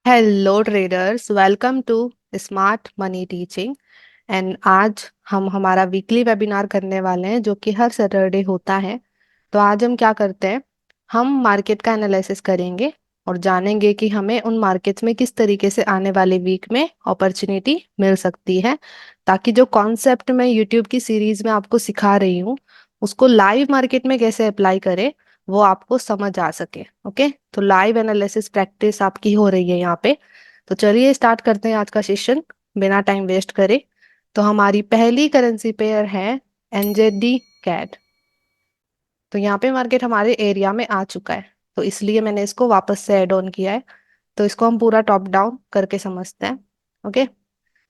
Hello traders, welcome to smart money teaching. And आज हम हमारा वीकली वेबिनार करने वाले हैं जो कि हर सैटरडे होता है। तो आज हम क्या करते हैं, हम मार्केट का एनालिसिस करेंगे और जानेंगे कि हमें उन मार्केट्स में किस तरीके से आने वाले वीक में अपॉर्चुनिटी मिल सकती है, ताकि जो कॉन्सेप्ट मैं यूट्यूब की सीरीज में आपको सिखा रही हूँ उसको लाइव मार्केट में कैसे अप्लाई करें वो आपको समझ आ सके। ओके, तो लाइव एनालिसिस प्रैक्टिस आपकी हो रही है यहाँ पे। तो चलिए स्टार्ट करते हैं आज का सेशन बिना टाइम वेस्ट करे। तो हमारी पहली करेंसी पेयर है एनजेडी कैड। तो यहाँ पे मार्केट हमारे एरिया में आ चुका है, तो इसलिए मैंने इसको वापस से ऐड ऑन किया है। तो इसको हम पूरा टॉप डाउन करके समझते हैं। ओके,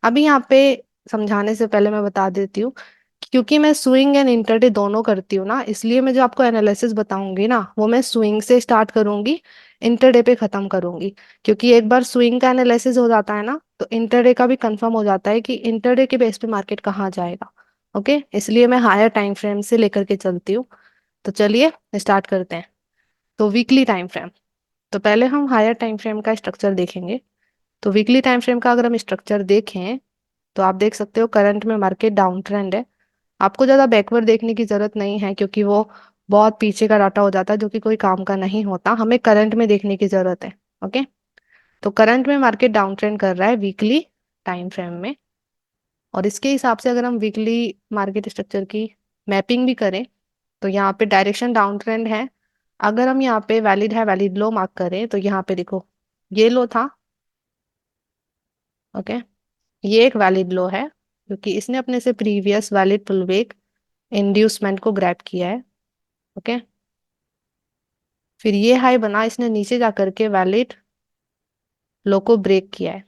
अभी यहाँ पे समझाने से पहले मैं बता देती हूँ कि क्योंकि मैं स्विंग एंड इंटरडे दोनों करती हूँ ना, इसलिए मैं जो आपको एनालिसिस बताऊंगी ना वो मैं स्विंग से स्टार्ट करूंगी, इंटरडे पे खत्म करूंगी। क्योंकि एक बार स्विंग का एनालिसिस हो जाता है ना तो इंटरडे का भी कंफर्म हो जाता है कि इंटरडे के बेस पे मार्केट कहाँ जाएगा। ओके, इसलिए मैं हायर टाइम फ्रेम से लेकर के चलती हूँ। तो चलिए स्टार्ट करते हैं। तो वीकली टाइम फ्रेम, तो पहले हम हायर टाइम फ्रेम का स्ट्रक्चर देखेंगे। तो वीकली टाइम फ्रेम का अगर हम स्ट्रक्चर देखें तो आप देख सकते हो करंट में मार्केट डाउन ट्रेंड है। आपको ज्यादा बैकवर्ड देखने की जरूरत नहीं है क्योंकि वो बहुत पीछे का डाटा हो जाता है जो कि कोई काम का नहीं होता, हमें करंट में देखने की जरूरत है। ओके, तो करंट में मार्केट डाउन ट्रेंड कर रहा है वीकली टाइम फ्रेम में। और इसके हिसाब से अगर हम वीकली मार्केट स्ट्रक्चर की मैपिंग भी करें तो यहाँ पे डायरेक्शन डाउन ट्रेंड है। अगर हम यहाँ पे वैलिड है वैलिड लो मार्क करें तो यहाँ पे देखो ये लो था। ओके, ये एक वैलिड लो है क्योंकि इसने अपने से प्रीवियस वैलिड पुलबैक इंड्यूसमेंट को ग्रैब किया है। ओके, फिर ये हाई बना, इसने नीचे जा करके वैलिड लो को ब्रेक किया है।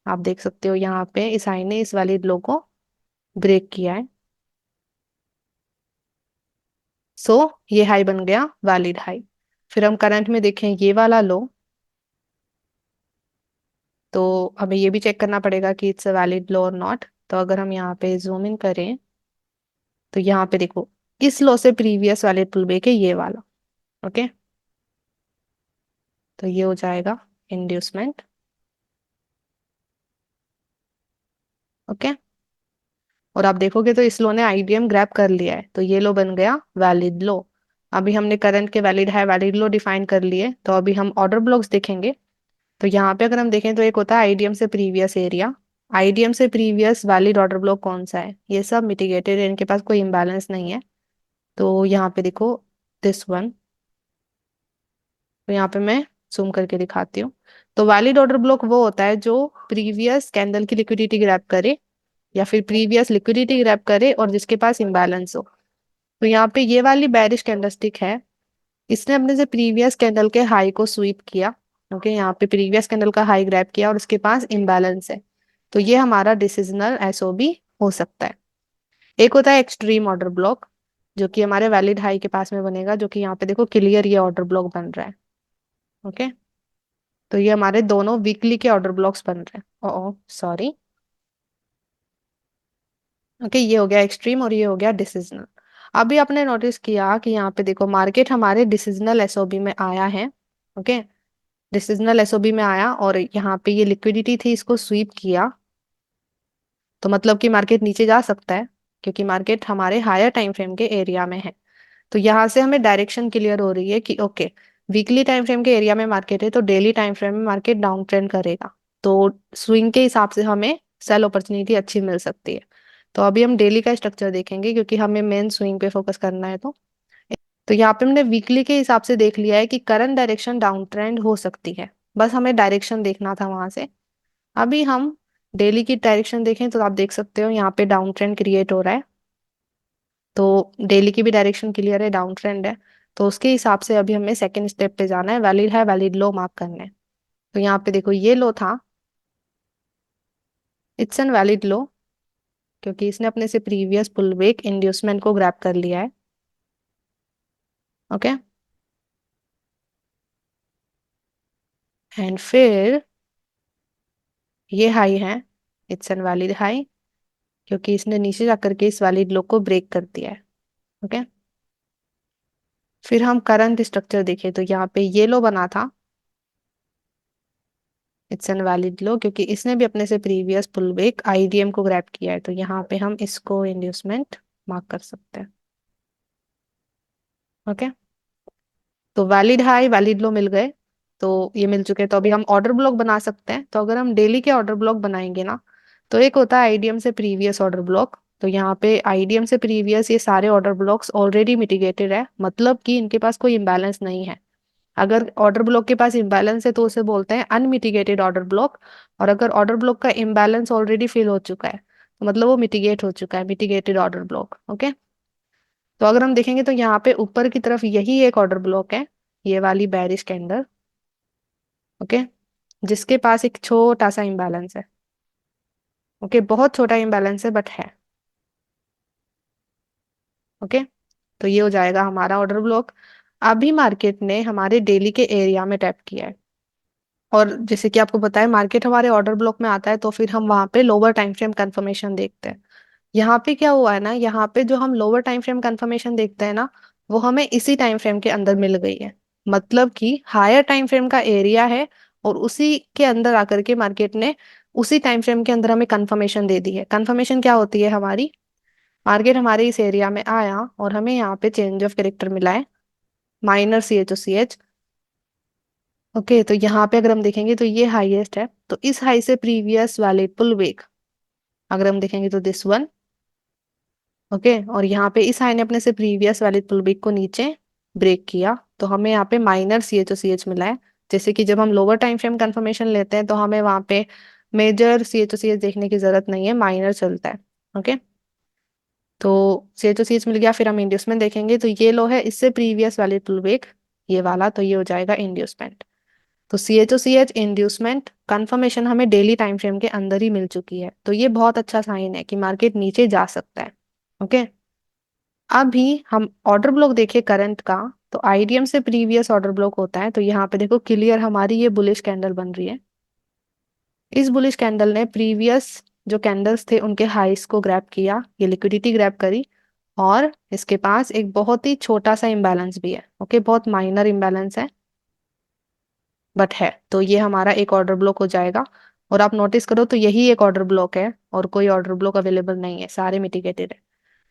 आप देख सकते हो यहाँ पे इस हाई ने इस वैलिड लो को ब्रेक किया है। सो ये हाई बन गया वैलिड हाई। फिर हम करंट में देखें ये वाला लो, तो हमें ये भी चेक करना पड़ेगा कि इट्स अ वैलिड लो और नॉट। तो अगर हम यहाँ पे जूम इन करें तो यहाँ पे देखो इस लो से प्रीवियस वैलिड पुलबैक है ये वाला। ओके, तो ये हो जाएगा इंड्यूसमेंट। ओके, और आप देखोगे तो इस लो ने आईडीएम ग्रैब कर लिया है, तो ये लो बन गया वैलिड लो। अभी हमने करंट के वैलिड है वैलिड लो डिफाइन कर लिए, तो अभी हम ऑर्डर ब्लॉक्स देखेंगे। तो यहाँ पे अगर हम देखें तो एक होता है आईडीएम से प्रीवियस एरिया। आईडीएम से प्रीवियस वैलिड ऑर्डर ब्लॉक कौन सा है, ये सब मिटिगेटेड है, इनके पास कोई इम्बैलेंस नहीं है। तो यहाँ पे देखो दिस वन। तो यहाँ पे मैं जूम करके दिखाती हूँ। तो वैलिड ऑर्डर ब्लॉक वो होता है जो प्रीवियस कैंडल की लिक्विडिटी ग्रैब करे या फिर प्रीवियस लिक्विडिटी ग्रैब करे और जिसके पास इम्बैलेंस हो। तो यहाँ पे ये वाली बेरिश कैंडलस्टिक है, इसने अपने से प्रीवियस कैंडल के हाई को स्वीप किया। ओके, यहाँ पे प्रीवियस कैंडल का हाई ग्रैब किया और उसके पास इम्बैलेंस है। तो ये हमारा डिसिजनल एसओबी हो सकता है। एक होता है एक्सट्रीम ऑर्डर ब्लॉक जो कि हमारे वैलिड हाई के पास में बनेगा, जो कि यहाँ पे देखो क्लियर ये ऑर्डर ब्लॉक बन रहा है। ओके, तो ये हमारे दोनों वीकली के ऑर्डर ब्लॉक्स बन रहे हैं। ओ सॉरी। ओके, ये हो गया एक्सट्रीम और ये हो गया डिसिजनल। अभी आपने नोटिस किया कि यहाँ पे देखो मार्केट हमारे डिसिजनल एसओबी में आया है। ओके, डिसिजनल एसओबी में आया और यहाँ पे ये लिक्विडिटी थी, इसको स्वीप किया। तो मतलब कि मार्केट नीचे जा सकता है क्योंकि मार्केट हमारे हायर टाइम फ्रेम के एरिया में है। तो यहाँ से हमें डायरेक्शन क्लियर हो रही है कि ओके, वीकली टाइम फ्रेम के एरिया में मार्केट है तो डेली टाइम फ्रेम में मार्केट डाउन ट्रेंड करेगा। तो स्विंग के हिसाब से हमें सेल अपॉर्चुनिटी अच्छी मिल सकती है। तो अभी हम डेली का स्ट्रक्चर देखेंगे क्योंकि हमें मेन स्विंग पे फोकस करना है। तो यहाँ पे हमने वीकली के हिसाब से देख लिया है कि करंट डायरेक्शन डाउन ट्रेंड हो सकती है, बस हमें डायरेक्शन देखना था वहां से। अभी हम डेली की डायरेक्शन देखें तो आप देख सकते हो यहाँ पे डाउन ट्रेंड क्रिएट हो रहा है। तो डेली की भी डायरेक्शन क्लियर है, डाउन ट्रेंड है। तो उसके हिसाब से अभी हमें सेकंड स्टेप पे जाना है वैलिड लो मार्क करना है। तो यहाँ पे देखो ये लो था, इट्स एन वैलिड लो क्योंकि इसने अपने से प्रीवियस पुलबैक इंड्यूसमेंट को ग्रैब कर लिया है। ओके, एंड फिर ये हाई है, इट्स एन वैलिड हाई क्योंकि इसने नीचे जाकर के इस वैलिड लो को ब्रेक कर दिया है। ओके, फिर हम करंट स्ट्रक्चर देखें तो यहाँ पे ये लो बना था, इट्स एन वैलिड लो, क्योंकि इसने भी अपने से प्रीवियस पुल बैक आईडीएम को ग्रैब किया है, तो यहाँ पे हम इसको इंड्यूसमेंट मार्क कर सकते हैं। ओके, तो वैलिड हाई वैलिड लो मिल गए, तो ये मिल चुके हैं। तो अभी हम ऑर्डर ब्लॉक बना सकते हैं। तो अगर हम डेली के ऑर्डर ब्लॉक बनाएंगे ना, तो एक होता है आईडीएम से प्रीवियस ऑर्डर ब्लॉक। तो यहाँ पे आईडीएम से प्रीवियस ये सारे ऑर्डर ब्लॉक्स ऑलरेडी मिटिगेटेड है, मतलब कि इनके पास कोई इम्बैलेंस नहीं है। अगर ऑर्डर ब्लॉक के पास इम्बैलेंस है तो उसे बोलते हैं अनमिटिगेटेड ऑर्डर ब्लॉक। और अगर ऑर्डर ब्लॉक का इम्बैलेंस ऑलरेडी फिल हो चुका है, तो मतलब वो मिटिगेट हो चुका है, मिटिगेटेड ऑर्डर ब्लॉक। ओके, तो अगर हम देखेंगे तो यहाँ पे ऊपर की तरफ यही एक ऑर्डर ब्लॉक है, ये वाली बेरिश कैंडल। ओके, जिसके पास एक छोटा सा इम्बैलेंस है। ओके, बहुत छोटा इम्बैलेंस है बट है। ओके, तो ये हो जाएगा हमारा ऑर्डर ब्लॉक। अभी मार्केट ने हमारे डेली के एरिया में टैप किया है, और जैसे कि आपको पता है मार्केट हमारे ऑर्डर ब्लॉक में आता है, तो फिर हम वहां पे लोअर टाइम फ्रेम कंफर्मेशन देखते हैं। यहाँ पे क्या हुआ है ना, यहाँ पे जो हम लोअर टाइम फ्रेम कंफर्मेशन देखते हैं ना, वो हमें इसी टाइम फ्रेम के अंदर मिल गई है। मतलब कि हायर टाइम फ्रेम का एरिया है, और उसी के अंदर आकर के मार्केट ने उसी टाइम फ्रेम के अंदर हमें कंफर्मेशन दे दी है। कंफर्मेशन क्या होती है हमारी, मार्केट हमारे इस एरिया में आया और हमें यहाँ पे चेंज ऑफ कैरेक्टर मिला है, माइनर CHOCH। ओके, तो यहाँ पे अगर हम देखेंगे तो ये हाईएस्ट है, तो इस हाई से प्रीवियस वाले पुल बैक अगर हम देखेंगे तो दिस वन। ओके, और यहाँ पे इस हाई ने अपने से प्रीवियस वाले पुल बैक को नीचे ब्रेक किया, तो हमें यहाँ पे माइनर CHOCH मिला है। जैसे कि जब हम लोअर टाइम फ्रेम कंफर्मेशन लेते हैं तो हमें वहाँ पे मेजर CHOCH देखने की जरूरत नहीं है, माइनर चलता है। ओके, तो CHOCH मिल गया। फिर हम इंड्यूसमेंट देखेंगे तो ये लो है इससे प्रीवियस वाले पुल बैक, ये वाला, तो ये हो जाएगा इंड्यूसमेंट। तो CHOCH इंड्यूसमेंट कंफर्मेशन हमें डेली टाइम फ्रेम के अंदर ही मिल चुकी है, तो ये बहुत अच्छा साइन है कि मार्केट नीचे जा सकता है। ओके, अभी हम ऑर्डर ब्लॉक देखे करंट का, तो आईडीएम से प्रीवियस ऑर्डर ब्लॉक होता है। तो यहाँ पे देखो क्लियर हमारी ये बुलिश कैंडल बन रही है। इस बुलिश कैंडल ने प्रीवियस जो कैंडल्स थे उनके हाइस को ग्रैब किया, ये लिक्विडिटी ग्रैब करी, और इसके पास एक बहुत ही छोटा सा इम्बैलेंस भी है। ओके, बहुत माइनर इम्बैलेंस है बट है, तो ये हमारा एक ऑर्डर ब्लॉक हो जाएगा। और आप नोटिस करो तो यही एक ऑर्डर ब्लॉक है, और कोई ऑर्डर ब्लॉक अवेलेबल नहीं है, सारे मिटिगेटेड है।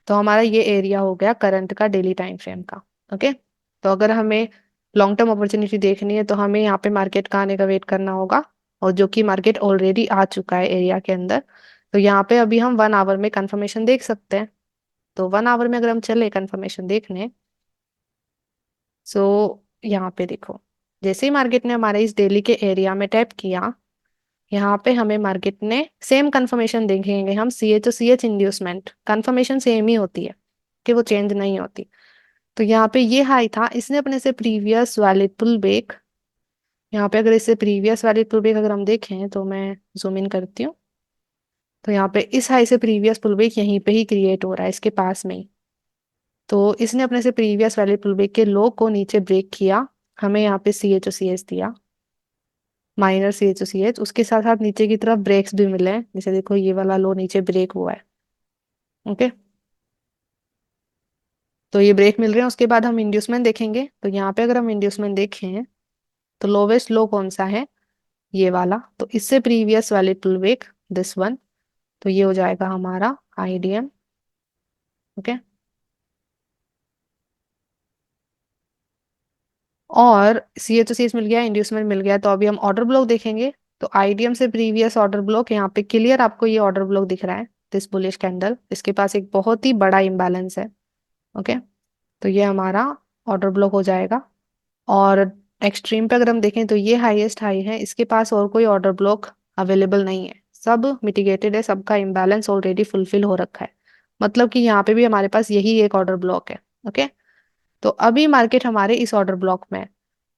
तो हमारा ये एरिया हो गया करंट का डेली टाइम फ्रेम का। ओके, तो अगर हमें लॉन्ग टर्म अपॉर्चुनिटी देखनी है तो हमें यहाँ पे मार्केट का आने का वेट करना होगा, और जो कि मार्केट ऑलरेडी आ चुका है एरिया के अंदर। तो यहाँ पे अभी हम 1 आवर में कंफर्मेशन देख सकते हैं। तो 1 आवर में अगर हम चले कंफर्मेशन देखने, सो यहाँ पे देखो, जैसे ही मार्केट ने हमारे इस डेली के एरिया में टैप किया, यहाँ पे हमें मार्केट ने सेम कंफर्मेशन देखेंगे हम, CHOCH इंड्यूसमेंट कंफर्मेशन सेम ही होती है, कि वो चेंज नहीं होती। तो यहाँ पे ये हाई था, इसने अपने से प्रीवियस वाले पुल बैक, यहाँ पे अगर इससे प्रीवियस वाले पुल बैक अगर हम देखें तो मैं जूम इन करती हूँ, तो यहाँ पे इस हाई से प्रीवियस पुल बैक यहीं पे ही क्रिएट हो रहा है, इसके पास में ही। तो इसने अपने से प्रीवियस वाले पुल बैक के लो को नीचे ब्रेक किया, हमें यहाँ पे CHOCH दिया, माइनर CHOCH। उसके साथ साथ नीचे की तरफ ब्रेक्स भी मिले हैं, जैसे देखो ये वाला लो नीचे ब्रेक हुआ है। ओके, तो ये ब्रेक मिल रहे हैं। उसके बाद हम इंड्यूसमेंट देखेंगे, तो यहाँ पे अगर हम इंड्यूसमेंट देखें तो लोवेस्ट लो कौन सा है, ये वाला, तो इससे प्रीवियस वाले पुल बैक दिस वन। तो ये हो जाएगा हमारा आईडीएम। ओके, और CHOCH मिल गया, इंड्यूसमेंट मिल गया, तो अभी हम ऑर्डर ब्लॉक देखेंगे। तो आईडीएम से प्रीवियस ऑर्डर ब्लॉक, यहाँ पे क्लियर आपको ये ऑर्डर ब्लॉक दिख रहा है, दिस बुलिश कैंडल, इसके पास एक बहुत ही बड़ा इंबैलेंस है। ओके, तो ये हमारा ऑर्डर ब्लॉक हो जाएगा। और एक्सट्रीम पे अगर हम देखें तो ये हाईएस्ट हाई है, इसके पास और कोई ऑर्डर ब्लॉक अवेलेबल नहीं है, सब मिटिगेटेड है, सबका इम्बैलेंस ऑलरेडी फुलफिल हो रखा है। मतलब कि यहाँ पे भी हमारे पास यही एक ऑर्डर ब्लॉक है। ओके, तो अभी मार्केट हमारे इस ऑर्डर ब्लॉक में है।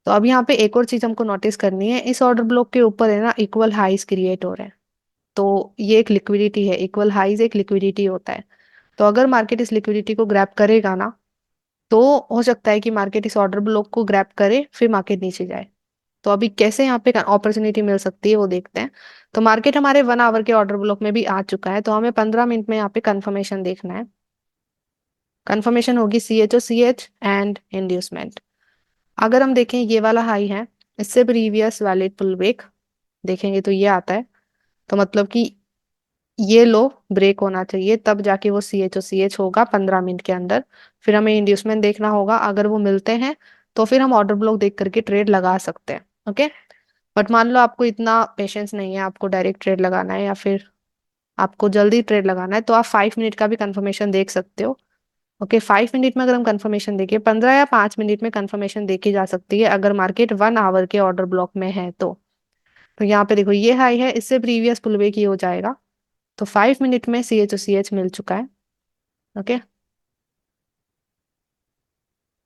तो अब यहाँ पे एक और चीज हमको नोटिस करनी है, इस ऑर्डर ब्लॉक के ऊपर है ना इक्वल हाइज क्रिएट हो रहे हैं। तो ये एक लिक्विडिटी है, इक्वल हाइज एक लिक्विडिटी होता है। तो अगर मार्केट इस लिक्विडिटी को ग्रैब करेगा ना, तो हो सकता है कि मार्केट इस ऑर्डर ब्लॉक को ग्रैब करे फिर मार्केट नीचे जाए। तो अभी कैसे यहाँ पे अपॉर्चुनिटी मिल सकती है वो देखते हैं। तो मार्केट हमारे 1 आवर के ऑर्डर ब्लॉक में भी आ चुका है, तो हमें 15 मिनट में यहाँ पे कंफर्मेशन देखना है। कंफर्मेशन होगी CHOCH एंड इंड्यूसमेंट। अगर हम देखें ये वाला हाई है, इससे प्रीवियस वैलिड पुल बैक, देखेंगे तो ये आता है। तो मतलब कि ये लो ब्रेक होना चाहिए, तब जाके वो सी एच होगा 15 मिनट के अंदर। फिर हमें इंड्यूसमेंट देखना होगा, अगर वो मिलते हैं तो फिर हम ऑर्डर ब्लॉक देख करके ट्रेड लगा सकते हैं। ओके। बट मान लो आपको इतना पेशेंस नहीं है, आपको डायरेक्ट ट्रेड लगाना है या फिर आपको जल्दी ट्रेड लगाना है, तो आप 5 मिनट का भी कंफर्मेशन देख सकते हो। ओके, 5 मिनट में अगर हम कंफर्मेशन देखिए, 15 या 5 मिनट में कंफर्मेशन देखी जा सकती है अगर मार्केट 1 आवर के ऑर्डर ब्लॉक में है तो यहाँ पे देखो ये हाई है, इससे प्रीवियस पुल बैक ही हो जाएगा। तो 5 मिनट में सी एच मिल चुका है। ओके।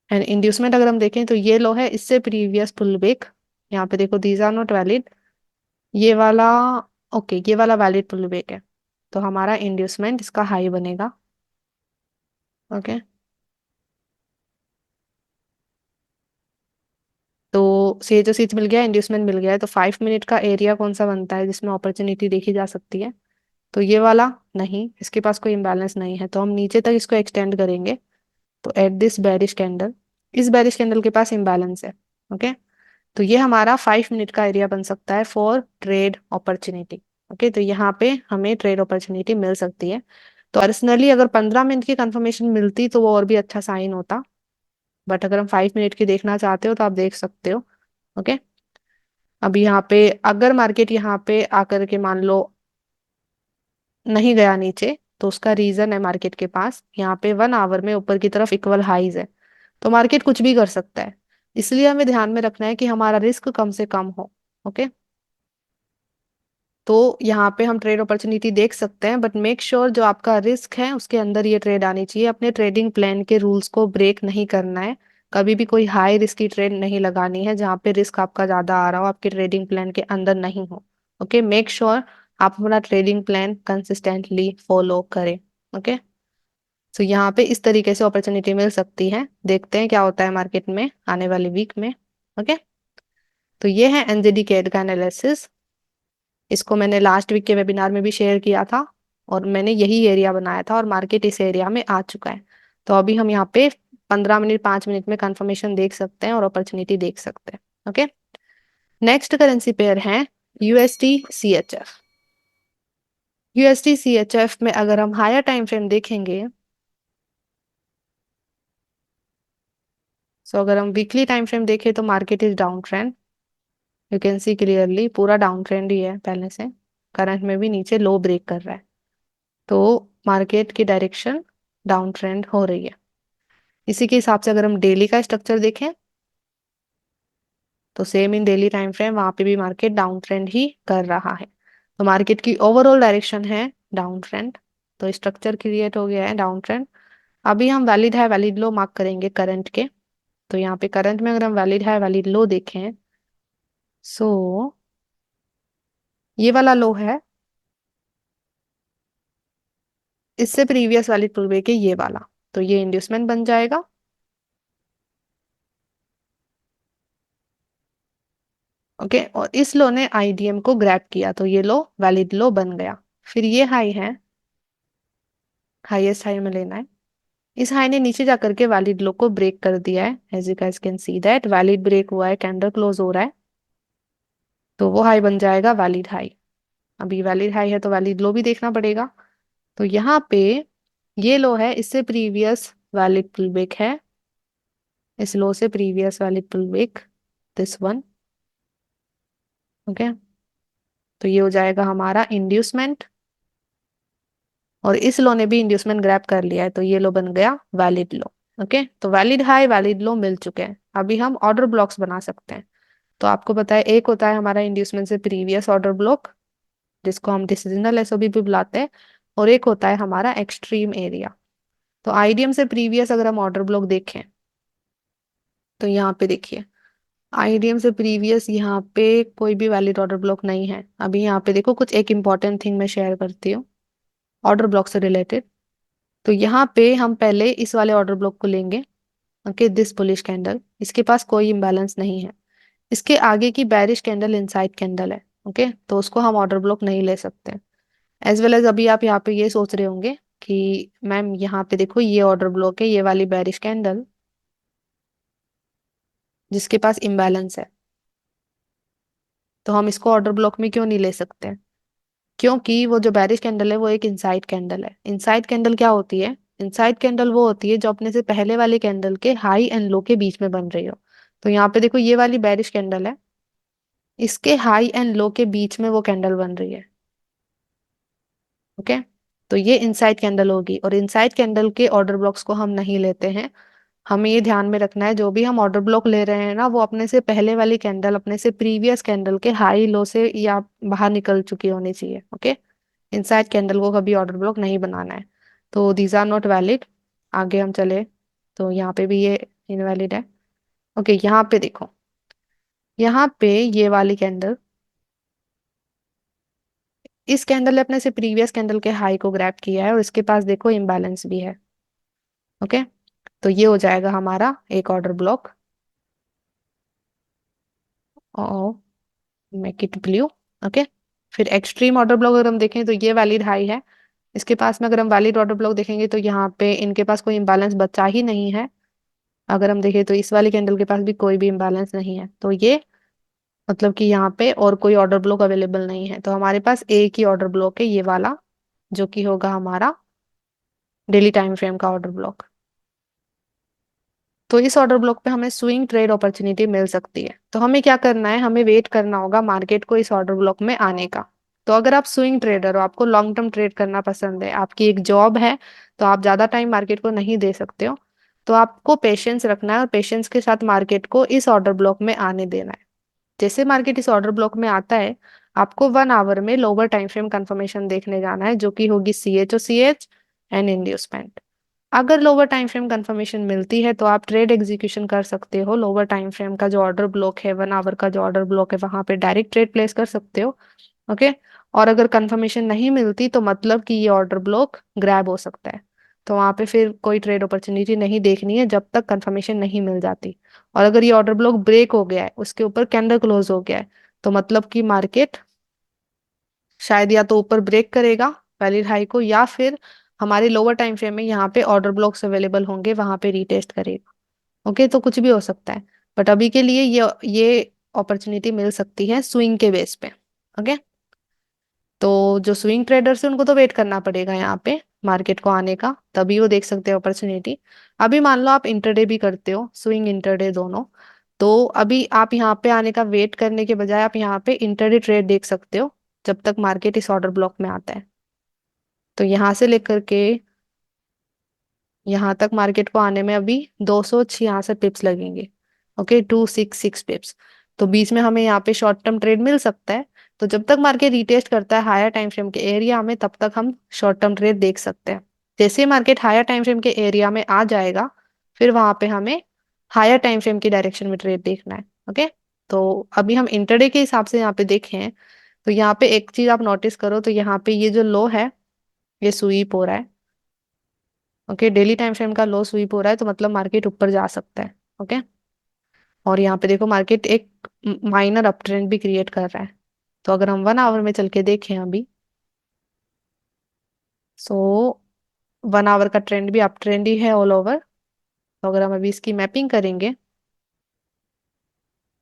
एंड इंड्यूसमेंट अगर हम देखें तो ये लो है, इससे प्रीवियस पुल बैक। यहाँ पे देखो दीज आर नॉट वैलिड, ये वाला। ओके, ये वाला वैलिड पुल बैक है, तो हमारा इंड्यूसमेंट इसका हाई बनेगा। ओके। तो सी एच मिल गया, इंड्यूसमेंट मिल गया है, तो 5 मिनट का एरिया कौन सा बनता है जिसमें अपॉर्चुनिटी देखी जा सकती है? तो ये वाला नहीं, इसके पास कोई इम्बैलेंस नहीं है, तो हम नीचे तक इसको एक्सटेंड करेंगे। तो एट दिस बेरिश कैंडल, इस बेरिश कैंडल के पास इम्बैलेंस है। ओके। तो ये हमारा 5 मिनट का एरिया बन सकता है फॉर ट्रेड अपॉर्चुनिटी। ओके, तो यहाँ पे हमें ट्रेड अपॉर्चुनिटी मिल सकती है। तो पर्सनली अगर 15 मिनट की कंफर्मेशन मिलती तो वो और भी अच्छा साइन होता। बट अगर हम 5 मिनट की देखना चाहते हो तो आप देख सकते हो। ओके। अभी यहाँ पे अगर मार्केट यहाँ पे आकर के मान लो नहीं गया नीचे, तो उसका रीजन है मार्केट के पास यहाँ पे 1 आवर में ऊपर की तरफ इक्वल हाईज है। तो मार्केट कुछ भी कर सकता है, इसलिए हमें ध्यान में रखना है कि हमारा रिस्क कम से कम हो। ओके। तो यहाँ पे हम ट्रेड अपॉर्चुनिटी देख सकते हैं, बट मेक श्योर जो आपका रिस्क है उसके अंदर ये ट्रेड आनी चाहिए। अपने ट्रेडिंग प्लान के रूल्स को ब्रेक नहीं करना है। कभी भी कोई हाई रिस्क की ट्रेड नहीं लगानी है जहाँ पे रिस्क आपका ज्यादा आ रहा हो, आपके ट्रेडिंग प्लान के अंदर नहीं हो। ओके, मेक श्योर आप अपना ट्रेडिंग प्लान कंसिस्टेंटली फॉलो करें। ओके। तो यहाँ पे इस तरीके से अपॉर्चुनिटी मिल सकती है, देखते हैं क्या होता है मार्केट में आने वाले वीक में। ओके। तो ये है एनजेडी कैड का एनालिसिस। इसको मैंने लास्ट वीक के वेबिनार में भी शेयर किया था, और मैंने यही एरिया बनाया था और मार्केट इस एरिया में आ चुका है। तो अभी हम यहाँ पे 15 मिनट 5 मिनट में कंफर्मेशन देख सकते हैं और अपॉर्चुनिटी देख सकते हैं। ओके। नेक्स्ट करेंसी पेयर है USD CHF। USD CHF में अगर हम हायर टाइम फ्रेम देखेंगे, सो अगर हम वीकली टाइम फ्रेम देखें तो market is down trend. You can see clearly पूरा डाउन ट्रेंड ही है पहले से। करंट में भी नीचे लो ब्रेक कर रहा है, तो मार्केट की डायरेक्शन डाउन ट्रेंड हो रही है। इसी के हिसाब से अगर हम डेली का स्ट्रक्चर देखें तो same in daily time frame वहां पे भी मार्केट डाउन ट्रेंड ही कर रहा है। तो मार्केट की ओवरऑल डायरेक्शन है डाउन ट्रेंड, तो स्ट्रक्चर क्रिएट हो गया है डाउन ट्रेंड। अभी हम वैलिड है वैलिड लो मार्क करेंगे करंट के। तो यहाँ पे करंट में अगर हम वैलिड है वैलिड लो देखें, सो ये वाला लो है, इससे प्रीवियस वैलिड पुल के ये वाला, तो ये इंड्यूसमेंट बन जाएगा। ओके, और इस लो ने आईडीएम को ग्रैब किया, तो ये लो वैलिड लो बन गया। फिर ये हाई है, हाईएस्ट हाई में लेना है। इस हाई ने नीचे जाकर के वैलिड लो को ब्रेक कर दिया है, as you guys can see that valid break हुआ है, कैंडल क्लोज हो रहा है। तो वो हाई बन जाएगा वैलिड हाई। अभी वैलिड हाई है तो वैलिड लो भी देखना पड़ेगा। तो यहाँ पे ये लो है, इससे प्रीवियस वैलिड पुल बैक है, इस लो से previous valid pull back, this one. Okay. तो ये हो जाएगा हमारा इंड्यूसमेंट, और इस लो ने भी इंड्यूसमेंट ग्रैब कर लिया है, तो ये लो बन गया वैलिड लो। ओके, तो वैलिड हाई वैलिड लो मिल चुके हैं। अभी हम ऑर्डर ब्लॉक्स बना सकते हैं। तो आपको पता है एक होता है हमारा इंड्यूसमेंट से प्रीवियस ऑर्डर ब्लॉक, जिसको हम डिसिजनल एसओबी भी बुलाते हैं, और एक होता है हमारा एक्सट्रीम एरिया। तो आईडीएम से प्रीवियस अगर हम ऑर्डर ब्लॉक देखें तो यहाँ पे देखिए, आईडीएम से प्रीवियस यहाँ पे कोई भी वैलिड ऑर्डर ब्लॉक नहीं है। अभी यहाँ पे देखो कुछ एक इंपॉर्टेंट थिंग मैं शेयर करती हूँ ऑर्डर ब्लॉक से रिलेटेड। तो यहाँ पे हम पहले इस वाले ऑर्डर ब्लॉक को लेंगे। ओके, दिस बुलिश कैंडल, इसके पास कोई इम्बैलेंस नहीं है। इसके आगे की बैरिश कैंडल इनसाइड कैंडल है। ओके, तो उसको हम ऑर्डर ब्लॉक नहीं ले सकते। एज वेल एज अभी आप यहाँ पे ये सोच रहे होंगे कि मैम यहाँ पे देखो ये ऑर्डर ब्लॉक है, ये वाली बैरिश कैंडल जिसके पास इम्बैलेंस है। तो हम इसको ऑर्डर ब्लॉक में क्यों नहीं ले सकते? क्योंकि वो जो बेरिश कैंडल है वो एक इनसाइड कैंडल है। इनसाइड कैंडल क्या होती है? इनसाइड कैंडल वो होती है जो अपने से पहले वाले कैंडल के हाई एंड लो के बीच में बन रही हो। तो यहाँ पे देखो ये वाली बेरिश कैंडल है, इसके हाई एंड लो के बीच में वो कैंडल बन रही है। ओके, तो ये इनसाइड कैंडल होगी, और इनसाइड कैंडल के ऑर्डर ब्लॉक्स को हम नहीं लेते हैं। हमें ये ध्यान में रखना है जो भी हम ऑर्डर ब्लॉक ले रहे हैं ना, वो अपने से पहले वाली कैंडल, अपने से प्रीवियस कैंडल के हाई लो से या बाहर निकल चुकी होनी चाहिए। ओके, इनसाइड कैंडल को कभी ऑर्डर ब्लॉक नहीं बनाना है। तो दीज आर नॉट वैलिड। आगे हम चले तो यहाँ पे भी ये इनवैलिड है। ओके, यहाँ पे देखो, यहाँ पे ये वाली कैंडल, इस कैंडल ने अपने से प्रीवियस कैंडल के हाई को ग्रैब किया है, और इसके पास देखो इम्बैलेंस भी है। ओके, तो ये हो जाएगा हमारा एक order block. Oh, make it blue. Okay, फिर एक्सट्रीम ऑर्डर ब्लॉक अगर हम देखें तो ये वैलिड हाई है। इसके पास में अगर हम वैलिड ऑर्डर ब्लॉक देखेंगे तो यहाँ पे इनके पास कोई इम्बैलेंस बचा ही नहीं है। अगर हम देखें तो इस वाली कैंडल के पास भी कोई भी इम्बैलेंस नहीं है, तो ये मतलब कि यहाँ पे और कोई ऑर्डर ब्लॉक अवेलेबल नहीं है। तो हमारे पास एक ही ऑर्डर ब्लॉक है, ये वाला, जो कि होगा हमारा डेली टाइम फ्रेम का ऑर्डर ब्लॉक। तो इस ऑर्डर ब्लॉक पे हमें स्विंग ट्रेड अपॉर्चुनिटी मिल सकती है। तो हमें क्या करना है, हमें वेट करना होगा मार्केट को इस ऑर्डर ब्लॉक में आने का। तो अगर आप स्विंग ट्रेडर हो, आपको लॉन्ग टर्म ट्रेड करना पसंद है, आपकी एक जॉब है, तो आप ज्यादा टाइम मार्केट को नहीं दे सकते हो, तो आपको पेशेंस रखना है और पेशेंस के साथ मार्केट को इस ऑर्डर ब्लॉक में आने देना है। जैसे मार्केट इस ऑर्डर ब्लॉक में आता है, आपको 1 आवर में लोअर टाइम फ्रेम कंफर्मेशन देखने जाना है, जो कि होगी CHOCH एंड इंड्यूसमेंट। अगर लोअर टाइम फ्रेम कंफर्मेशन मिलती है तो आप ट्रेड एग्जीक्यूशन कर सकते हो। लोअर टाइम फ्रेम का जो ऑर्डर ब्लॉक है, 1 आवर का जो ऑर्डर ब्लॉक है, वहां पे डायरेक्ट ट्रेड प्लेस कर सकते हो। ओके, और अगर कंफर्मेशन नहीं मिलती तो मतलब कि ये ऑर्डर ब्लॉक ग्रैब हो सकता है। तो वहां पे फिर कोई ट्रेड अपॉर्चुनिटी नहीं देखनी है जब तक कंफर्मेशन नहीं मिल जाती। और अगर ये ऑर्डर ब्लॉक ब्रेक हो गया है, उसके ऊपर कैंडल क्लोज हो गया है, तो मतलब कि मार्केट शायद या तो ऊपर ब्रेक करेगा वैलिड हाई को, या फिर हमारे लोअर टाइम फ्रेम में यहाँ पे ऑर्डर ब्लॉक्स अवेलेबल होंगे, वहां पे रीटेस्ट करेगा। ओके, तो कुछ भी हो सकता है, बट अभी के लिए ये अपॉर्चुनिटी मिल सकती है स्विंग के बेस पे। ओके, तो जो स्विंग ट्रेडर्स है उनको तो वेट करना पड़ेगा यहाँ पे मार्केट को आने का, तभी वो देख सकते हैं अपॉर्चुनिटी। अभी मान लो आप इंटरडे भी करते हो, स्विंग इंटरडे दोनों, तो अभी आप यहाँ पे आने का वेट करने के बजाय आप यहाँ पे इंटरडे ट्रेड देख सकते हो, जब तक मार्केट इस ऑर्डर ब्लॉक में आता है। तो यहाँ से लेकर के यहाँ तक मार्केट को आने में अभी 266 पिप्स लगेंगे। ओके, 266 पिप्स। तो बीच में हमें यहाँ पे शॉर्ट टर्म ट्रेड मिल सकता है। तो जब तक मार्केट रिटेस्ट करता है हायर टाइम फ्रेम के एरिया में, तब तक हम शॉर्ट टर्म ट्रेड देख सकते हैं। जैसे मार्केट हायर टाइम फ्रेम के एरिया में आ जाएगा, फिर वहां पे हमें हायर टाइम फ्रेम की डायरेक्शन में ट्रेड देखना है। ओके, तो अभी हम इंटरडे के हिसाब से यहाँ पे देखें, तो यहाँ पे एक चीज आप नोटिस करो, तो यहाँ पे ये जो लो है, ये स्वीप हो रहा है। ओके, डेली टाइम फ्रेम का लो स्वीप हो रहा है, तो मतलब मार्केट ऊपर जा सकता है। ओके, और यहाँ पे देखो मार्केट एक माइनर अप ट्रेंड भी क्रिएट कर रहा है। तो अगर हम 1 आवर में चल के देखें अभी, सो 1 आवर का ट्रेंड भी अप ट्रेंड ही है ऑल ओवर। तो अगर हम अभी इसकी मैपिंग करेंगे,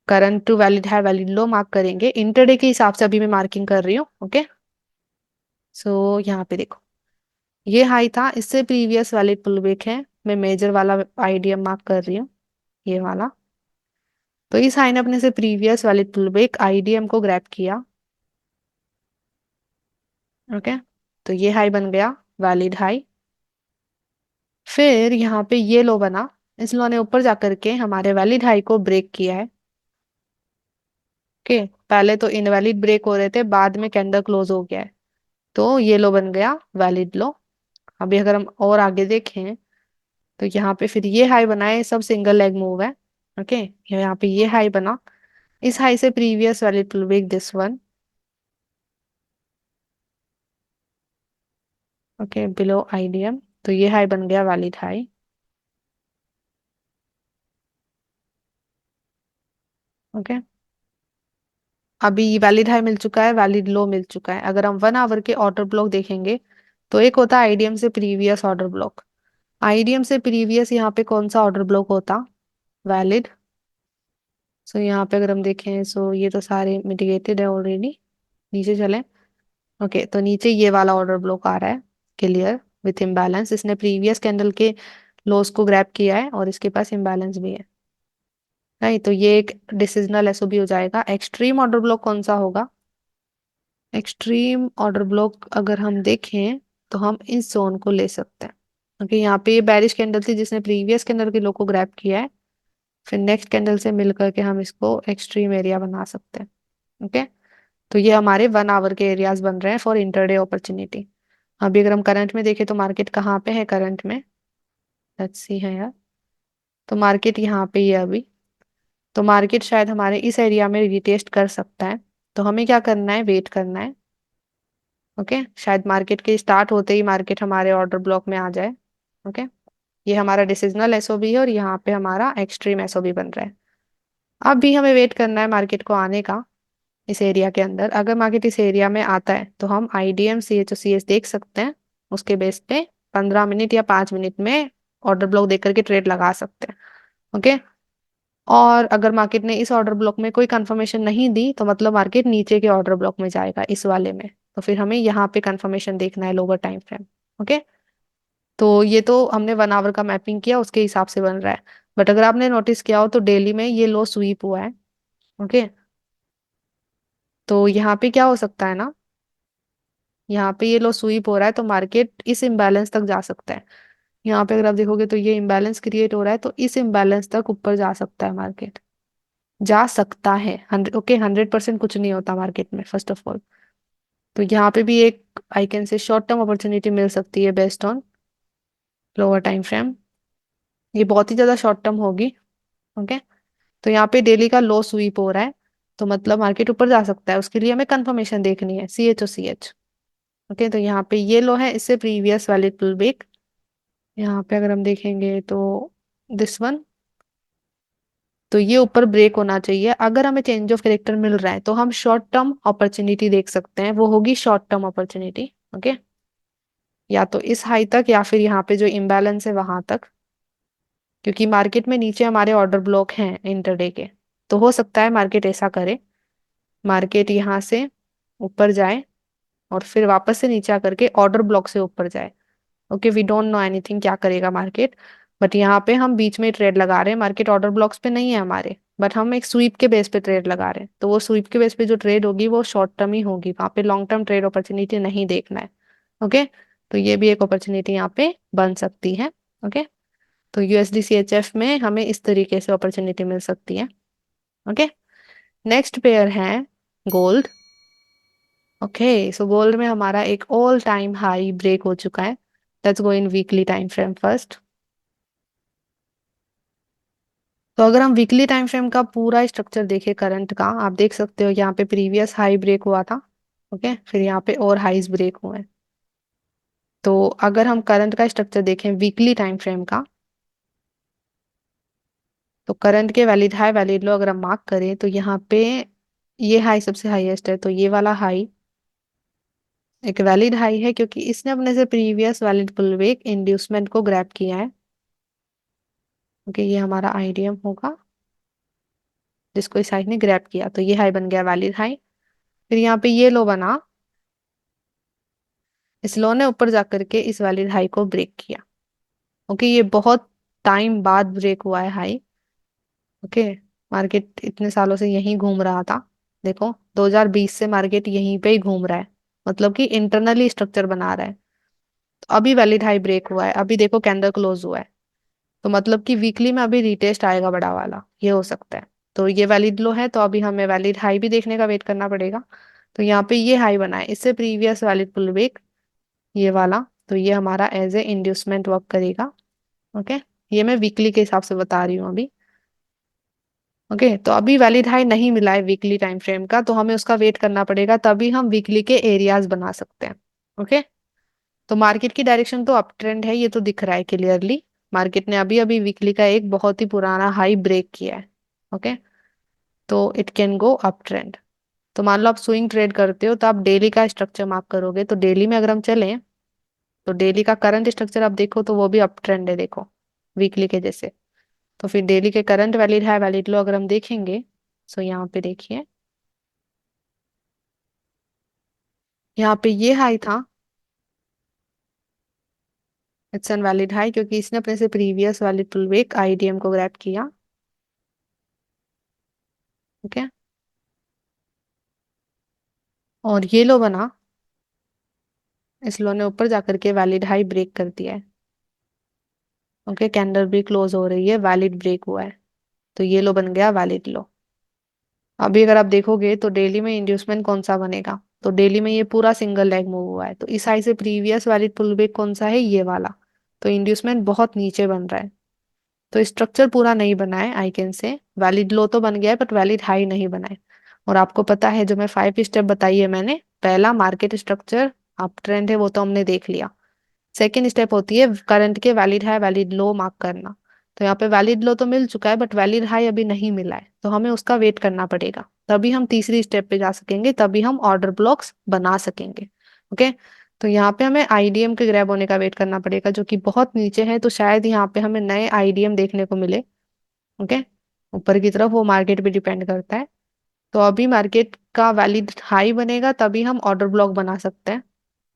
current to valid high valid low mark करेंगे, इंटरडे के हिसाब से अभी मैं मार्किंग कर रही हूँ। ओके, सो यहाँ पे देखो, ये हाई था, इससे प्रीवियस वैलिड पुल बैक है। मैं मेजर वाला आईडीएम मार्क कर रही हूँ, ये वाला। तो इस हाई ने अपने से previous valid pull back IDM को ग्रैब किया। ओके, तो ये हाई बन गया वैलिड हाई। फिर यहाँ पे ये लो बना, इस लो ने ऊपर जाकर के हमारे वैलिड हाई को ब्रेक किया है। ओके, पहले तो इनवैलिड ब्रेक हो रहे थे, बाद में कैंडल क्लोज हो गया है, तो ये लो बन गया वैलिड लो। अभी अगर हम और आगे देखें, तो यहाँ पे फिर ये हाई बना है, सब सिंगल लेग मूव है। ओके, यहाँ पे ये हाई बना, इस हाई से previous valid pull back this one. Okay, below IDM, तो ये हाई बन गया वैलिड हाई। ओके, अभी वैलिड हाई मिल चुका है, वैलिड लो मिल चुका है। अगर हम 1 आवर के ऑर्डर ब्लॉक देखेंगे, तो एक होता है आईडीएम से प्रीवियस ऑर्डर ब्लॉक। आईडीएम से प्रीवियस यहाँ पे कौन सा ऑर्डर ब्लॉक होता? वैलिड सो यहाँ पे अगर हम देखें, सो ये तो सारे मिटिगेटेड है ऑलरेडी। नीचे चलें। ओके, तो नीचे ये वाला ऑर्डर ब्लॉक आ रहा है, क्लियर विथ इम्बैलेंस। इसने प्रीवियस कैंडल के लोस को ग्रैब किया है और इसके पास इम्बैलेंस भी है। राइट, तो ये एक डिसिजनल एसओबी हो जाएगा। एक्सट्रीम ऑर्डर ब्लॉक कौन सा होगा? एक्सट्रीम ऑर्डर ब्लॉक अगर हम देखें तो हम इस जोन को ले सकते हैं। ओके, यहाँ पे ये बैरिश कैंडल थी जिसने प्रीवियस कैंडल के लो को ग्रैब किया है। फिर नेक्स्ट कैंडल से मिलकर के हम इसको एक्सट्रीम एरिया बना सकते हैं। ओके, तो ये हमारे 1 आवर के एरियाज बन रहे हैं फॉर इंटरडे अपॉर्चुनिटी। अभी अगर हम करंट में देखें तो मार्केट कहाँ पे है करंट में? लेट्स सी है यार। तो मार्केट यहाँ पे ही है अभी। तो मार्केट शायद हमारे इस एरिया में रिटेस्ट कर सकता है। तो हमें क्या करना है? वेट करना है। ओके, शायद मार्केट के स्टार्ट होते ही मार्केट हमारे ऑर्डर ब्लॉक में आ जाए। ओके, ये हमारा डिसिजनल एसओबी है और यहाँ पे हमारा एक्सट्रीम एसओबी बन रहा है। अब भी हमें वेट करना है मार्केट को आने का इस एरिया के अंदर। अगर मार्केट इस एरिया में आता है तो हम IDM C H O C S देख सकते हैं। उसके बेस पे 15 मिनट या 5 मिनट में ऑर्डर ब्लॉक देख करके ट्रेड लगा सकते हैं। ओके, और अगर मार्केट ने इस ऑर्डर ब्लॉक में कोई कंफर्मेशन नहीं दी तो मतलब मार्केट नीचे के ऑर्डर ब्लॉक में जाएगा इस वाले में। तो फिर हमें यहाँ पे कंफर्मेशन देखना है लोअर टाइम फ्रेम। ओके, तो ये तो हमने 1 आवर का मैपिंग किया उसके हिसाब से बन रहा है। बट अगर आपने नोटिस किया हो तो डेली में ये लो स्वीप हुआ है। ओके, तो यहाँ पे क्या हो सकता है ना, यहाँ पे ये लो स्वीप हो रहा है तो मार्केट इस इम्बैलेंस तक जा सकता है। यहाँ पे अगर आप देखोगे तो ये इम्बैलेंस क्रिएट हो रहा है तो इस इम्बैलेंस तक ऊपर जा सकता है मार्केट। जा सकता है 100। ओके, 100% कुछ नहीं होता मार्केट में फर्स्ट ऑफ ऑल। तो यहाँ पे भी एक I can say short term opportunity मिल सकती है based on lower time frame. ये बहुत ही ज्यादा शॉर्ट टर्म होगी। ओके, तो यहाँ पे डेली का लो स्वीप हो रहा है तो मतलब मार्केट ऊपर जा सकता है। उसके लिए हमें कंफर्मेशन देखनी है, C H O C H. Okay, तो यहाँ पे ये लो है, इससे प्रीवियस वाले पुल बैक। यहाँ पे अगर हम देखेंगे तो दिस वन, तो ये ऊपर ब्रेक होना चाहिए। अगर हमें चेंज ऑफ कैरेक्टर मिल रहा है तो हम शॉर्ट टर्म अपॉर्चुनिटी देख सकते हैं, वो होगी शॉर्ट टर्म अपॉर्चुनिटी। ओके, या तो इस हाई तक या फिर यहाँ पे जो इम्बैलेंस है वहां तक। क्योंकि मार्केट में नीचे हमारे ऑर्डर ब्लॉक हैं इंटरडे के, तो हो सकता है मार्केट ऐसा करे, मार्केट यहाँ से ऊपर जाए और फिर वापस से नीचे आकर के ऑर्डर ब्लॉक से ऊपर जाए। Okay, we don't know anything क्या करेगा मार्केट। बट यहाँ पे हम बीच में ट्रेड लगा रहे हैं, मार्केट ऑर्डर ब्लॉक्स पे नहीं है हमारे, बट हम एक स्वीप के बेस पे ट्रेड लगा रहे हैं। तो वो स्वीप के बेस पे जो ट्रेड होगी वो शॉर्ट टर्म ही होगी, वहां पे लॉन्ग टर्म ट्रेड अपॉर्चुनिटी नहीं देखना है। ओके, तो ये भी एक अपॉर्चुनिटी यहाँ पे बन सकती है। ओके, तो यूएसडी सीएचएफ में हमें इस तरीके से अपॉर्चुनिटी मिल सकती है। ओके, नेक्स्ट पेयर है गोल्ड। ओके, सो गोल्ड में हमारा एक ऑल टाइम हाई ब्रेक हो चुका है। Let's go in weekly time frame first. तो अगर हम वीकली टाइम फ्रेम का पूरा स्ट्रक्चर देखें करंट का, आप देख सकते हो यहाँ पे प्रीवियस हाई ब्रेक हुआ था। ओके, फिर यहाँ पे और हाईज ब्रेक हुए हैं। तो अगर हम करंट का स्ट्रक्चर देखें वीकली टाइम फ्रेम का, तो करंट के वैलिड हाई वैलिड लो अगर हम मार्क करें तो यहाँ पे ये हाई सबसे हाईएस्ट है, तो ये वाला हाई एक वैलिड हाई है क्योंकि इसने अपने से प्रीवियस वैलिड पुलबैक इंड्यूसमेंट को ग्रैब किया है। ओके, ये हमारा आईडीएम होगा जिसको इस हाई ने ग्रैब किया, तो ये हाई बन गया वैलिड हाई। फिर यहाँ पे ये लो बना, इस लो ने ऊपर जाकर के इस वैलिड हाई को ब्रेक किया। ओके, ये बहुत टाइम बाद ब्रेक हुआ है हाई। ओके, मार्केट इतने सालों से यहीं घूम रहा था। देखो 2020 से मार्केट यहीं पे ही घूम रहा है, मतलब कि इंटरनली स्ट्रक्चर बना रहा है। तो अभी वैलिड हाई ब्रेक हुआ है, अभी देखो कैंडल क्लोज हुआ है। तो मतलब कि वीकली में अभी रिटेस्ट आएगा बड़ा वाला, ये हो सकता है। तो ये वैलिड लो है तो अभी हमें वैलिड हाई भी देखने का वेट करना पड़ेगा। तो यहाँ पे ये हाई बना है, इससे प्रीवियस वैलिड पुल बैक ये वाला, तो ये हमारा एज ए इंड्यूसमेंट वर्क करेगा। ओके, ये मैं वीकली के हिसाब से बता रही हूँ अभी। ओके, तो अभी वैलिड हाई नहीं मिला है वीकली टाइम फ्रेम का, तो हमें उसका वेट करना पड़ेगा, तभी हम वीकली के एरियाज बना सकते हैं। ओके, तो मार्केट की डायरेक्शन तो अप ट्रेंड है, ये तो दिख रहा है क्लियरली। मार्केट ने अभी अभी वीकली का एक बहुत ही पुराना हाई ब्रेक किया है। ओके, तो it can go up trend. तो मान लो आप स्विंग ट्रेड करते हो तो आप डेली का स्ट्रक्चर मार्क करोगे, तो डेली में अगर हम चलें तो डेली का करंट स्ट्रक्चर आप देखो तो वो भी अप ट्रेंड है, देखो वीकली के जैसे। तो फिर डेली के करंट वैलिड हाई वैलिड लो अगर हम देखेंगे सो यहाँ पे देखिए, यहाँ पे ये हाई था, इट्स एन वैलिड हाई क्योंकि इसने अपने से प्रीवियस वाले पुलवेक आईडीएम को ग्रैब किया। ओके, और ये लो बना, इस लो ने ऊपर जाकर के वैलिड हाई ब्रेक कर दिया है। ओके, कैंडल भी क्लोज हो रही है, वैलिड ब्रेक हुआ है, तो ये लो बन गया वैलिड लो। अभी अगर आप देखोगे तो डेली में इंड्यूसमेंट कौन सा बनेगा, तो डेली में ये पूरा सिंगल लेग मूव हुआ है, तो इस हाई से प्रीवियस वैलिड पुलबैक कौन सा है, ये वाला। तो इंड्यूसमेंट बहुत नीचे बन रहा है, तो स्ट्रक्चर पूरा नहीं बना है, आई कैन से वैलिड लो तो बन गया है बट वैलिड हाई नहीं बना है। और आपको पता है जो मैं 5 स्टेप बताई है मैंने, पहला मार्केट स्ट्रक्चर अप ट्रेंड है वो तो हमने देख लिया। सेकेंड स्टेप होती है करंट के valid high valid low mark करना। तो यहाँ पे वैलिड लो तो मिल चुका है बट वैलिड हाई अभी नहीं मिला है, तो हमें उसका वेट करना पड़ेगा, तभी हम तीसरी स्टेप पे जा सकेंगे, तभी हम ऑर्डर ब्लॉक्स बना सकेंगे। ओके, तो यहाँ पे हमें आईडीएम के ग्रैब होने का वेट करना पड़ेगा जो कि बहुत नीचे है, तो शायद यहाँ पे हमें नए आईडीएम देखने को मिले। ओके, ऊपर की तरफ वो मार्केट पे डिपेंड करता है। तो अभी मार्केट का वैलिड हाई बनेगा तभी हम ऑर्डर ब्लॉक बना सकते हैं,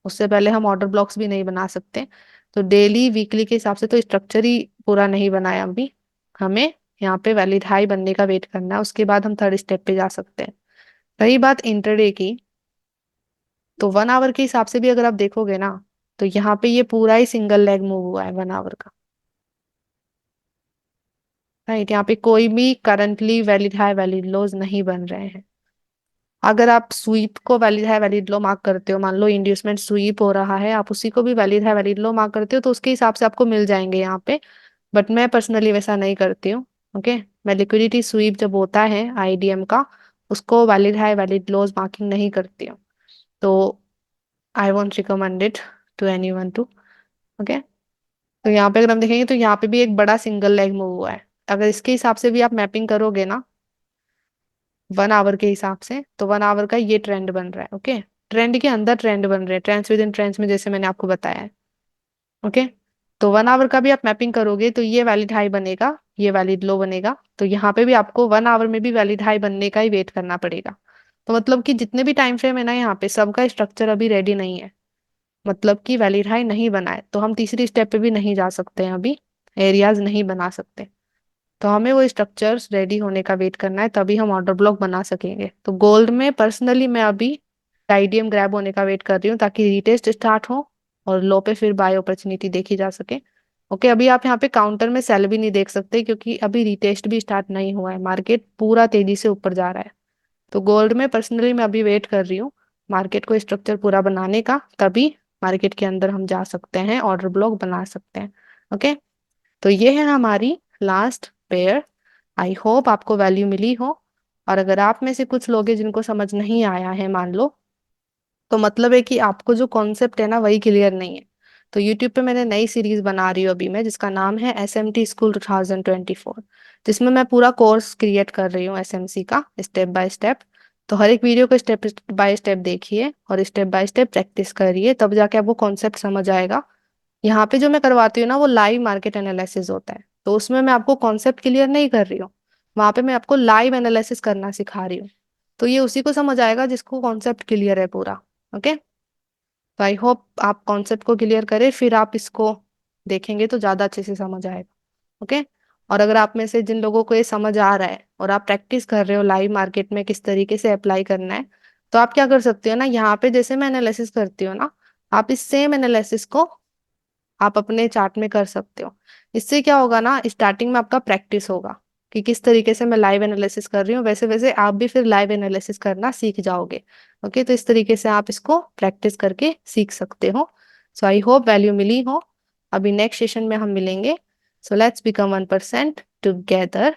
उससे पहले हम ऑर्डर ब्लॉक्स भी नहीं बना सकते। तो डेली वीकली के हिसाब से तो स्ट्रक्चर ही पूरा नहीं बनाया अभी, हमें यहाँ पे वैलिड हाई बनने का वेट करना है, उसके बाद हम थर्ड स्टेप पे जा सकते हैं। रही बात इंटरडे की, तो 1 आवर के हिसाब से भी अगर आप देखोगे ना, तो यहाँ पे ये पूरा ही सिंगल लेग मूव हुआ है 1 आवर का। राइट, यहाँ पे कोई भी करंटली वैलिड हाई वैलिड लोज नहीं बन रहे हैं। अगर आप स्वीप को वैलिड है वैलिड लो मार्क करते हो, मान लो इंड्यूसमेंट स्वीप हो रहा है, आप उसी को भी वैलिड है वैलिड लो मार्क करते हो, तो उसके हिसाब से आपको मिल जाएंगे यहाँ पे। बट मैं पर्सनली वैसा नहीं करती हूँ। ओके, मैं लिक्विडिटी स्वीप जब होता है आईडीएम का, उसको वैलिड है वैलिड लोज मार्किंग नहीं करती हूँ। तो I won't recommend it to anyone too. Okay, तो यहाँ पे अगर हम देखेंगे तो यहाँ पे भी एक बड़ा सिंगल लेग मूव हुआ है। अगर इसके हिसाब से भी आप मैपिंग करोगे ना 1 आवर के हिसाब से, तो 1 आवर का ये ट्रेंड बन रहा है। ओके, ट्रेंड के अंदर ट्रेंड बन रहे हैं, ट्रेंड्स विद इन ट्रेंड्स में, जैसे मैंने आपको बताया है। ओके, तो 1 आवर का भी आप मैपिंग करोगे तो ये वैलिड हाई बनेगा, ये वैलिड लो बनेगा, तो यहाँ पे भी आपको 1 आवर में भी वैलिड हाई बनने का ही वेट करना पड़ेगा। तो मतलब कि जितने भी टाइम फ्रेम है ना, यहाँ पे सबका स्ट्रक्चर अभी रेडी नहीं है, मतलब कि वैलिड हाई नहीं बना है, तो हम तीसरी स्टेप पे भी नहीं जा सकते हैं अभी, एरियाज नहीं बना सकते। तो हमें वो स्ट्रक्चर्स रेडी होने का वेट करना है, तभी हम ऑर्डर ब्लॉक बना सकेंगे। तो गोल्ड में पर्सनली मैं अभी आईडीएम ग्रैब होने का वेट कर रही हूँ ताकि रीटेस्ट स्टार्ट हो और लो पे फिर बाय अपॉर्चुनिटी देखी जा सके। ओके, अभी आप यहाँ पे काउंटर में सेल भी नहीं देख सकते क्योंकि अभी रीटेस्ट भी स्टार्ट नहीं हुआ है, मार्केट पूरा तेजी से ऊपर जा रहा है। तो गोल्ड में पर्सनली मैं अभी वेट कर रही हूँ मार्केट को स्ट्रक्चर पूरा बनाने का, तभी मार्केट के अंदर हम जा सकते हैं, ऑर्डर ब्लॉक बना सकते हैं। ओके, तो ये है हमारी लास्ट पेयर। आई होप आपको वैल्यू मिली हो। और अगर आप में से कुछ लोग हैं जिनको समझ नहीं आया है मान लो, तो मतलब है कि आपको जो कॉन्सेप्ट है ना वही क्लियर नहीं है। तो यूट्यूब पे मैंने नई सीरीज बना रही हूँ अभी मैं, जिसका नाम है SMT स्कूल 2024, जिसमें मैं पूरा कोर्स क्रिएट कर रही हूँ SMC का स्टेप बाय स्टेप। तो हर एक वीडियो को स्टेप बाय स्टेप देखिए और स्टेप बाय स्टेप प्रैक्टिस करिए, तब जाके आपको कॉन्सेप्ट समझ आएगा। यहाँ पे जो मैं करवाती हूँ ना वो लाइव मार्केट एनालिसिस होता है, तो उसमें मैं आपको कॉन्सेप्ट क्लियर नहीं कर रही हूँ, वहां पे मैं आपको लाइव एनालिसिस करना सिखा रही हूँ। तो ये उसी को समझ आएगा जिसको कॉन्सेप्ट क्लियर है पूरा। ओके, तो आई होप आप कॉन्सेप्ट को क्लियर करें, फिर आप इसको देखेंगे तो ज्यादा अच्छे से समझ आएगा। ओके, और अगर आप में से जिन लोगों को ये समझ आ रहा है और आप प्रैक्टिस कर रहे हो लाइव मार्केट में किस तरीके से अप्लाई करना है, तो आप क्या कर सकते हो ना, यहाँ पे जैसे मैं एनालिसिस करती हूँ ना, आप इस सेम एनालिसिस को आप अपने चार्ट में कर सकते हो। इससे क्या होगा ना, स्टार्टिंग में आपका प्रैक्टिस होगा कि किस तरीके से मैं लाइव एनालिसिस कर रही हूँ, वैसे वैसे आप भी फिर लाइव एनालिसिस करना सीख जाओगे। ओके, तो इस तरीके से आप इसको प्रैक्टिस करके सीख सकते हो। सो आई होप वैल्यू मिली हो। अभी नेक्स्ट सेशन में हम मिलेंगे। So let's become 1% together.